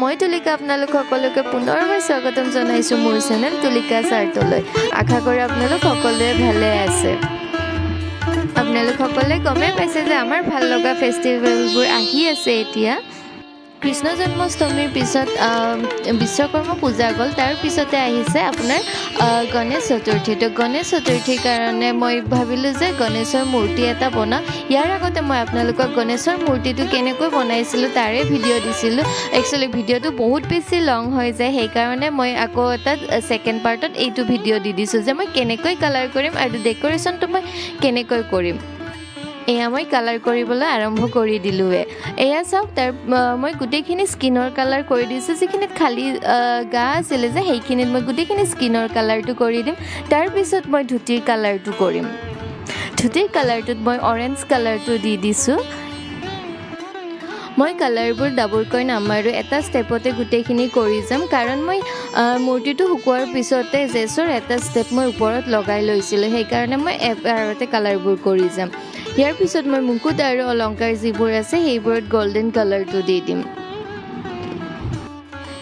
মই তুলিকা আপোনালোক সকলোকে পুনৰবাৰ স্বাগতম জনাইছোঁ মোৰ চেনেল তুলিকা চাৰ্টলৈ। আশা কৰোঁ আপোনালোক সকলোৱে ভালে আছে। আপোনালোক সকলোৱে গমেই পাইছে যে আমাৰ ভাল লগা ফেষ্টিভেলবোৰ আহি আছে এতিয়া। কৃষ্ণ জন্মাষ্টমীৰ পিছত বিশ্বকৰ্মা পূজা গ'ল, তাৰ পিছতে আহিছে আপোনাৰ গণেশ চতুৰ্থী। তো গণেশ চতুৰ্থীৰ কাৰণে মই ভাবিলোঁ যে গণেশৰ মূৰ্তি এটা বনাওঁ। ইয়াৰ আগতে মই আপোনালোকক গণেশৰ মূৰ্তিটো কেনেকৈ বনাইছিলোঁ তাৰে ভিডিঅ' দিছিলোঁ। একচুৱেলি ভিডিঅ'টো বহুত বেছি লং হৈ যায়, সেইকাৰণে মই আকৌ এটা ছেকেণ্ড পাৰ্টত এইটো ভিডিঅ' দি দিছোঁ যে মই কেনেকৈ কালাৰ কৰিম আৰু ডেক'ৰেশ্যনটো মই কেনেকৈ কৰিম। এয়া মই কালাৰ কৰিবলৈ আৰম্ভ কৰি দিলোঁৱে। এয়া চাওক, মই গোটেইখিনি স্কিনৰ কালাৰ কৰি দিছোঁ। যিখিনিত খালী গা আছিলে যে সেইখিনিত মই গোটেইখিনি স্কিনৰ কালাৰটো কৰি দিম। তাৰপিছত মই ধুতিৰ কালাৰটো কৰিম। ধুতিৰ কালাৰটোত মই অৰেঞ্জ কালাৰটো দি দিছোঁ। মই কালাৰবোৰ ডাবলকৈ নামাৰোঁ, এটা ষ্টেপতে গোটেইখিনি কৰি যাম, কাৰণ মই মূৰ্তিটো শুকোৱাৰ পিছতে জেছৰ এটা ষ্টেপ মই ওপৰত লগাই লৈছিলোঁ, সেইকাৰণে মই এবাৰতে কালাৰবোৰ কৰি যাম। ইয়াৰ পিছত মই মুকুট আৰু অলংকাৰ যিবোৰ আছে সেইবোৰত গল্ডেন কালাৰটো দি দিম।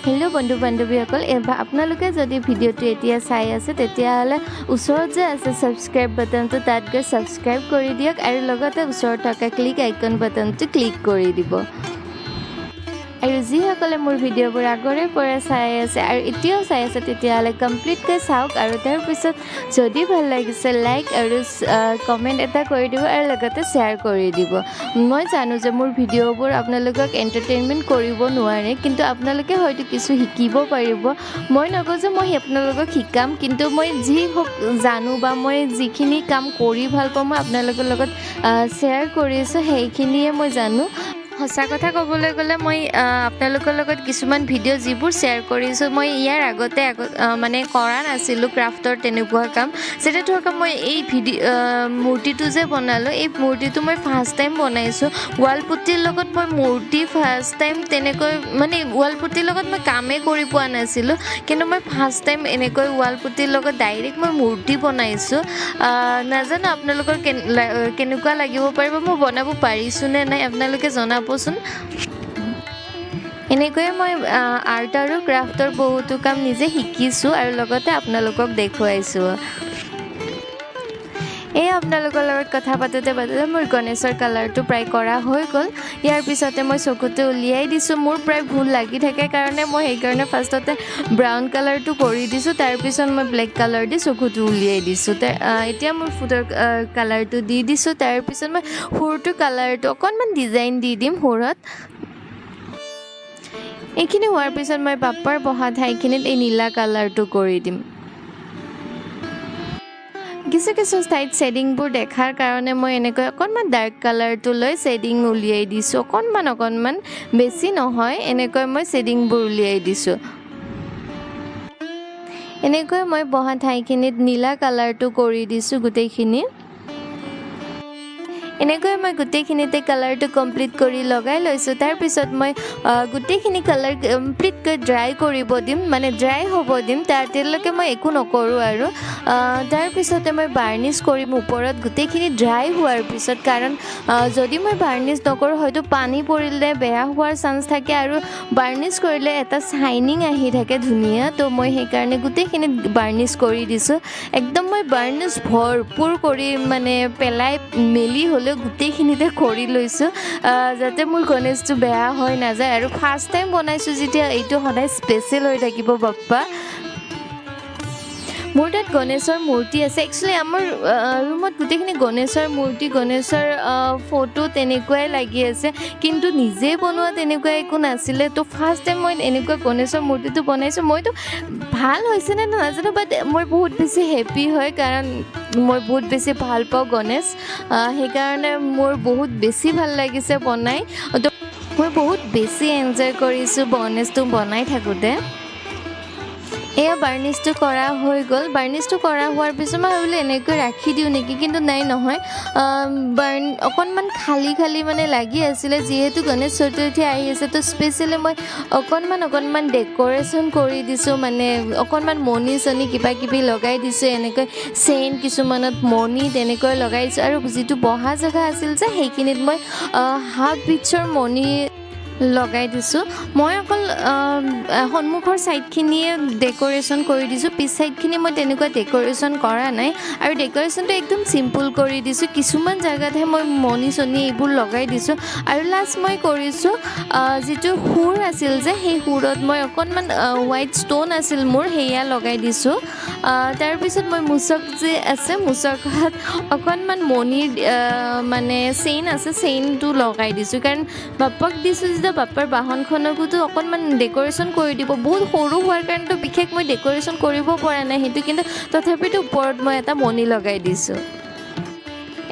হেল্ল' বন্ধু বান্ধৱীসকল, আপোনালোকে যদি ভিডিঅ'টো এতিয়া চাই আছে তেতিয়াহ'লে ওচৰত যে আছে ছাবস্ক্ৰাইব বাটনটো, তাত গৈ ছাবস্ক্ৰাইব কৰি দিয়ক আৰু লগতে ওচৰত থকা ক্লিক আইকন বাটনটো ক্লিক কৰি দিব। আৰু যিসকলে মোৰ ভিডিঅ'বোৰ আগৰে পৰা চাই আছে আৰু এতিয়াও চাই আছে তেতিয়াহ'লে কমপ্লিটকৈ চাওক, আৰু তাৰপিছত যদি ভাল লাগিছে লাইক আৰু কমেণ্ট এটা কৰি দিব আৰু লগতে শ্বেয়াৰ কৰি দিব। মই জানো যে মোৰ ভিডিঅ'বোৰ আপোনালোকক এণ্টাৰটেইনমেণ্ট কৰিব নোৱাৰে, কিন্তু আপোনালোকে হয়তো কিছু শিকিব পাৰিব। মই নকওঁ যে মই আপোনালোকক শিকাম, কিন্তু মই যি জানো বা মই যিখিনি কাম কৰি ভাল পাওঁ মই আপোনালোকৰ লগত শ্বেয়াৰ কৰিছোঁ, সেইখিনিয়ে মই জানো। সঁচা কথা ক'বলৈ গ'লে মই আপোনালোকৰ লগত কিছুমান ভিডিঅ' যিবোৰ শ্বেয়াৰ কৰিছোঁ মই ইয়াৰ আগতে মানে কৰা নাছিলোঁ ক্ৰাফ্টৰ তেনেকুৱা কাম। যেতিয়া ধৰক মই এই মূৰ্তিটো যে বনালোঁ, এই মূৰ্তিটো মই ফাৰ্ষ্ট টাইম বনাইছোঁ। ৱালপুটিৰ লগত মই মূৰ্তি ফাৰ্ষ্ট টাইম তেনেকৈ মানে ৱালপুটিৰ লগত মই কামেই কৰি পোৱা নাছিলোঁ, কিন্তু মই ফাৰ্ষ্ট টাইম এনেকৈ ৱালপুটিৰ লগত ডাইৰেক্ট মই মূৰ্তি বনাইছোঁ। নাজানো আপোনালোকৰ কেনেকুৱা লাগিব পাৰিব, মই বনাব পাৰিছোঁ নে নাই আপোনালোকে জনাবচোন। এনেকৈয়ে মই আৰ্ট আৰু ক্ৰাফ্টৰ বহুতো কাম নিজে শিকিছোঁ আৰু লগতে আপোনালোকক দেখুৱাইছোঁ। এই আপোনালোকৰ লগত কথা পাতোঁতে মোৰ গণেশৰ কালাৰটো প্ৰায় কৰা হৈ গ'ল। ইয়াৰ পিছতে মই চকুটো উলিয়াই দিছোঁ। মোৰ প্ৰায় ভুল লাগি থাকে কাৰণে মই সেইকাৰণে ফাৰ্ষ্টতে ব্ৰাউন কালাৰটো কৰি দিছোঁ, তাৰপিছত মই ব্লেক কালাৰ দি চকুটো উলিয়াই দিছোঁ। এতিয়া মোৰ ফুটৰ কালাৰটো দি দিছোঁ, তাৰপিছত মই সুৰটোৰ কালাৰটো অকণমান ডিজাইন দি দিম সুৰত। এইখিনি হোৱাৰ পিছত মই পাপাৰ বহা ঠাইখিনিত এই নীলা কালাৰটো কৰি দিম। কিছু ঠাইত শ্বেডিংবোৰ দেখাৰ কাৰণে মই এনেকৈ অকণমান ডাৰ্ক কালাৰটো লৈ শ্বেডিং উলিয়াই দিছোঁ। অকণমান বেছি নহয়, এনেকৈ মই শ্বেডিংবোৰ উলিয়াই দিছোঁ। এনেকৈ মই বহা ঠাইখিনিত নীলা কালাৰটো কৰি দিছোঁ গোটেইখিনি। এনেকৈ মই গোটেইখিনিতে কালাৰটো কমপ্লিট কৰি লগাই লৈছোঁ। তাৰপিছত মই গোটেইখিনি কালাৰ কমপ্লিটকৈ ড্ৰাই কৰিব দিম, মানে ড্ৰাই হ'ব দিম, তেতিয়ালৈকে মই একো নকৰোঁ আৰু। তাৰপিছতে মই বাৰ্নিছ কৰিম ওপৰত গোটেইখিনি ড্ৰাই হোৱাৰ পিছত, কাৰণ যদি মই বাৰ্নিছ নকৰোঁ হয়তো পানী পৰিলে বেয়া হোৱাৰ চান্স থাকে আৰু বাৰ্নিছ কৰিলে এটা শ্বাইনিং আহি থাকে ধুনীয়া। তো মই সেইকাৰণে গোটেইখিনি বাৰ্নিছ কৰি দিছোঁ। একদম মই বাৰ্নিছ ভৰপূৰ কৰি মানে পেলাই মেলি হ'লেও গোটেইখিনিতে কৰি লৈছোঁ, যাতে মোৰ গণেশটো বেয়া হৈ নাযায়। আৰু ফাৰ্ষ্ট টাইম বনাইছোঁ যেতিয়া এইটো সদায় স্পেচিয়েল হৈ থাকিব বাপ্পা। মোৰ তাত গণেশৰ মূৰ্তি আছে। একচুৱেলি আমাৰ ৰুমত গোটেইখিনি গণেশৰ মূৰ্তি, গণেশৰ ফটো তেনেকুৱাই লাগি আছে, কিন্তু নিজে বনোৱা তেনেকুৱা একো নাছিলে। তো ফাৰ্ষ্ট টাইম মই এনেকুৱা গণেশৰ মূৰ্তিটো বনাইছোঁ। মইতো ভাল হৈছেনে নাজানো, বাট মই বহুত বেছি হেপ্পী হয়, কাৰণ মই বহুত বেছি ভাল পাওঁ গণেশ। সেইকাৰণে মোৰ বহুত বেছি ভাল লাগিছে বনাই। তো মই বহুত বেছি এনজয় কৰিছোঁ গণেশটো বনাই থাকোঁতে। এয়া বাৰ্নিছটো কৰা হৈ গ'ল। বাৰ্নিছটো কৰা হোৱাৰ পিছত মই ভাবিলোঁ এনেকৈ ৰাখি দিওঁ নেকি, কিন্তু নহয়, অকণমান খালী মানে লাগি আছিলে। যিহেতু গণেশ চতুৰ্থী আহি আছে, তো স্পেচিয়েলি মই অকণমান ডেক'ৰেশ্যন কৰি দিছোঁ, মানে অকণমান মণি চনি কিবাকিবি লগাই দিছোঁ। এনেকৈ চেইন কিছুমানত মণি তেনেকৈ লগাই দিছোঁ, আৰু যিটো বহা জেগা আছিল যে সেইখিনিত মই হাফ বিটছৰ মণি লগাই দিছোঁ মই অকল সন্মুখৰ ছাইডখিনিয়ে ডেক'ৰেশ্যন কৰি দিছোঁ পিছ ছাইডখিনি মই তেনেকুৱা ডেক'ৰেশ্যন কৰা নাই আৰু ডেক'ৰেশ্যনটো একদম চিম্পুল কৰি দিছোঁ কিছুমান জেগাতহে মই মণি চনি এইবোৰ লগাই দিছোঁ আৰু লাষ্ট মই কৰিছোঁ যিটো সুৰ আছিল যে সেই সুৰত মই অকণমান হোৱাইট ষ্ট'ন আছিল মোৰ সেয়া লগাই দিছোঁ তাৰপিছত মই মুচক যে আছে মুচকত অকণমান মণিৰ মানে চেইন আছে চেইনটো লগাই দিছোঁ কাৰণ বাপ্পাক দিছোঁ যেতিয়া বাপ্পাৰ বাহনখনকোতো অকণমান ডেক'ৰেশ্যন কৰি দিব বহুত সৰু হোৱাৰ কাৰণেতো বিশেষ মই ডেক'ৰেশ্যন কৰিব পৰা নাই সেইটো কিন্তু তথাপিতো ওপৰত মই এটা মণি লগাই দিছোঁ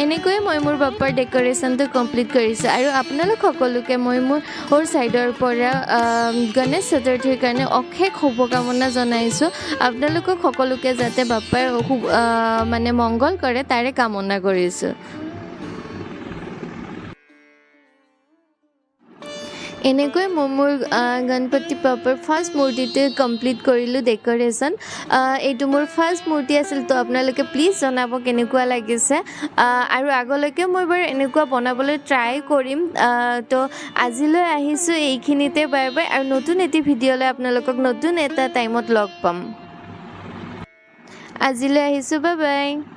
এনেকৈয়ে মই মোৰ বাপ্পাৰ ডেক'ৰেশ্যনটো কমপ্লিট কৰিছোঁ আৰু আপোনালোক সকলোকে মই মোৰ ছাইডৰ পৰা গণেশ চতুৰ্থীৰ কাৰণে অশেষ শুভকামনা জনাইছোঁ আপোনালোকক সকলোকে যাতে বাপ্পাই মানে মংগল কৰে তাৰে কামনা কৰিছোঁ এনেকৈ মই মোৰ গণপতি বাপ্পাৰ ফাৰ্ষ্ট মূৰ্তিটো কমপ্লিট কৰিলোঁ ডেক'ৰেশ্যন এইটো মোৰ ফাৰ্ষ্ট মূৰ্তি আছিল তো আপোনালোকে প্লিজ জনাব কেনেকুৱা লাগিছে আৰু আগলৈকে মই বাৰু এনেকুৱা বনাবলৈ ট্ৰাই কৰিম তো আজিলৈ আহিছোঁ এইখিনিতে বাই বাই আৰু নতুন এটি ভিডিঅ'লৈ আপোনালোকক নতুন এটা টাইমত লগ পাম আজিলৈ আহিছোঁ বাই বাই